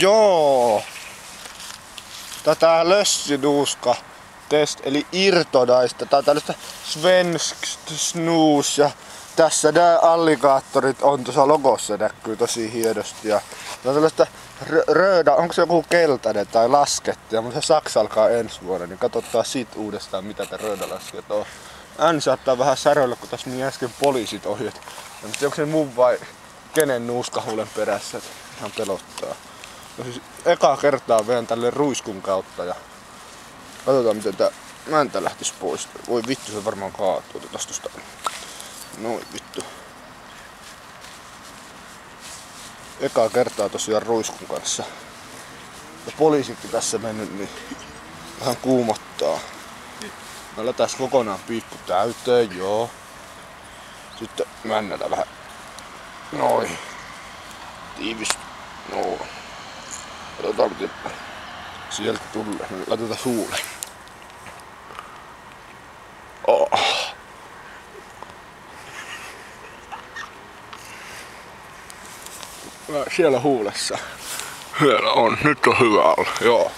Joo. Tätä lössinuuska test eli irtonaista. Tää on tällaista svensk snus ja tässä nämä alligaattorit on tuossa logossa näkyy tosi hienosti. Ja tää on tällaista rööda, onko se joku keltainen tai lasketti, ja mun se Saksa alkaa ensi vuonna, niin katsotaan sit uudestaan mitä tää röödalasket on. Ääni saattaa vähän säröillä, kun tässä niin äsken poliisit ohi, että onko se mun vai kenen nuuskahuulen perässä, että ihan pelottaa. No siis eka kertaa veen tälle ruiskun kautta ja katsotaan miten tää mäntä lähtis pois. Voi vittu, se varmaan kaatuu tosta. Noin vittu. Eka kertaa tosiaan ruiskun kanssa. Ja poliisitkin tässä mennyt, niin vähän kuumottaa. Mä lätäis kokonaan piippu täyteen, joo. Sitten männätä vähän. Noin. Tiivis. Noin. Katsotaan miten sieltä tulee. Laitetaan suulle. Oh. Siellä huulessa. Siellä on. Nyt on hyvä olla. Joo.